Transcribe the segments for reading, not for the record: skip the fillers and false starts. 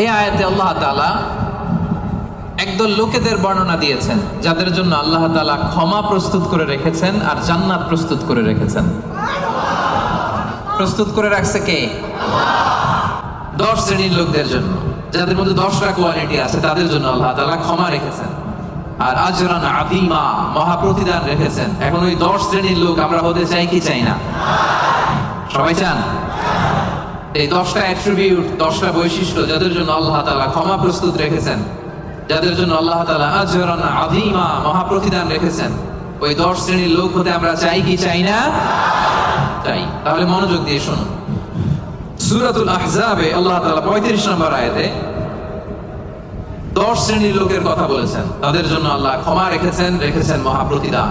এই আয়াতে আল্লাহ তাআলা একদল লোকেদের বর্ণনা দিয়েছেন যাদের জন্য আল্লাহ তাআলা ক্ষমা প্রস্তুত করে রেখেছেন আর জান্নাত প্রস্তুত করে রেখেছেন। প্রস্তুত করে রাখছে কে? 10 শ্রেণীর লোকদের জন্য, যাদের মধ্যে 10টা কোয়ালিটি আছে, তাদের জন্য আল্লাহ তাআলা ক্ষমা রেখেছেন আর আজরান আযীমা, মহা প্রতিদান রেখেছেন। এখন ওই 10 শ্রেণীর লোক আমরা হতে চাই কি চাই না? সবাই চান? এই 10টা অ্যাট্রিবিউট, 10টা বৈশিষ্ট্য যাদের জন্য আল্লাহ তাআলা ক্ষমা প্রস্তুত রেখেছেন, যাদের জন্য আল্লাহ তাআলা আজরান আযীমা, মহা প্রতিদান রেখেছেন, ওই 10 শ্রেণীর লোক হতে আমরা চাই কি চাই না? চাই। তাহলে মনোযোগ দিয়ে শুনুন। সূরাতুল আহজাবে আল্লাহ তাআলা 35 নম্বর আয়াতে 10 শ্রেণীর লোকের কথা বলেছেন, তাদের জন্য আল্লাহ ক্ষমা রেখেছেন মহা প্রতিদান।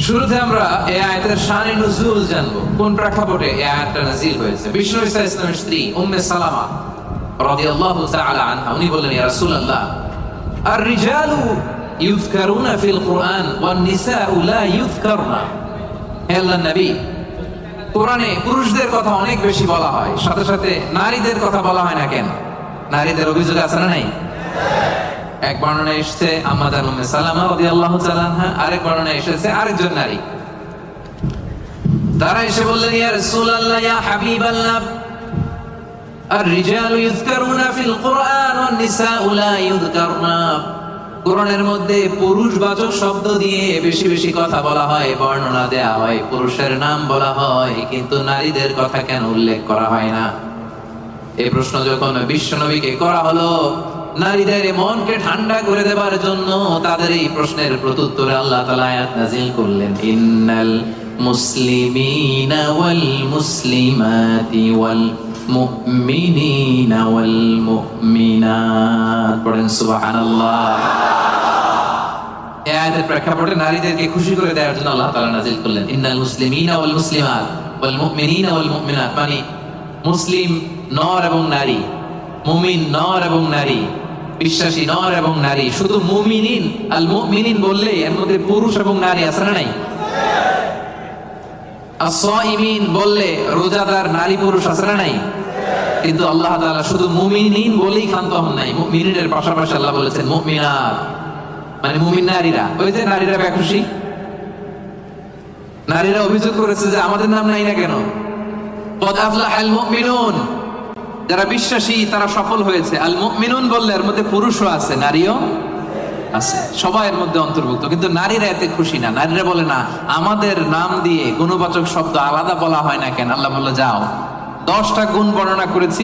শুরুতে আমরা এই আয়াতের শানে নুজুল জানবো, কোন প্রেক্ষাপটে এই আয়াতটা নাযিল হয়েছে। বিষ্ণু ঈসা ইসলামের স্ত্রী উম্মে সালামা রাদিয়াল্লাহু তাআলা আনহা, উনি বললেন, ইয়া রাসূলুল্লাহ, আর-রিজালু ইউযকারুনা ফিল কুরআন ওয়ান নিসাউ লা ইউযকারনা। হে আল্লাহর নবী, কোরআনে পুরুষদের কথা অনেক বেশি বলা হয়, সাথে সাথে নারীদের কথা বলা হয় না কেন? নারীদের অভিযোগ আছে না নাই? এক বর্ণনায় এসেছে আম্মাজান উম্মে সালামা রাদিয়াল্লাহু তাআলা আনহা, আরেক বর্ণনায় এসেছে আরেকজন নারী। তারা এসে বললেন, ইয়া রাসূলুল্লাহ, ইয়া হাবিবাল্লাহ, আর-রিজালু ইউযকারুনা ফিল কুরআন ওয়ান নিসাউ লা ইউযকারনা। কোরআনের মধ্যে পুরুষবাচক শব্দ দিয়ে বেশি বেশি কথা বলা হয়, বর্ণনা দেয়া হয়, পুরুষের নাম বলা হয়, কিন্তু নারীদের কথা কেন উল্লেখ করা হয় না? এই প্রশ্ন যখন বিশ্বনবীকে করা হলো, নারীদের মনকে ঠান্ডা করে দেবার জন্য তাদের এই প্রশ্নের প্রত্যুত্তরে আল্লাহ তাআলা আয়াত নাযিল করলেন, ইন্নাল মুসলিমিনা ওয়াল মুসলিমাতি ওয়াল মুমিনিনা ওয়াল মুমিনাত। পড়েন সুবহানাল্লাহ। এই আয়াতের প্রেক্ষাপটে নারীদেরকে খুশি করে দেওয়ার জন্য আল্লাহ তাআলা নাযিল করলেন, ইন্নাল মুসলিমিনা ওয়াল মুসলিমাত ওয়াল মুমিনিনা ওয়াল মুমিনাত। মানে মুসলিম নর এবং নারী, মুমিন নর এবং নারী, বিশ্বাসী নর এবং নারী। শুধু মুমিনিন, আল মুমিনিন বললে এর মধ্যে পুরুষ এবং নারী আছে না নাই? as-সাইমিন বললে রোজাদার নারী পুরুষ আছে না নাই? কিন্তু আল্লাহ তাআলা শুধু মুমিনিন বলেই ক্ষান্ত হন নাই, মুমিনের পাশাপাশি আল্লাহ বলেছেন মুমিনাত, মানে মুমিন নারীরা। ওই যে নারীরা বেখুশি, নারীরা অভিযোগ করেছে যে আমাদের নাম নাই না কেন? কদ আফলাহাল মুমিনুন, যারা বিশ্বাসী তারা সফল হয়েছে। আল মুমিনুন বললে এর মধ্যে পুরুষও আছে, নারীও আছে, সবাই এর মধ্যে অন্তর্ভুক্ত। কিন্তু নারীরা এতে খুশি না। নারীরা বলে, না, আমাদের নাম দিয়ে গুণবাচক শব্দ আলাদা বলা হয় না কেন? আল্লাহ বলল, যাও, 10টা গুণ বর্ণনা করেছি,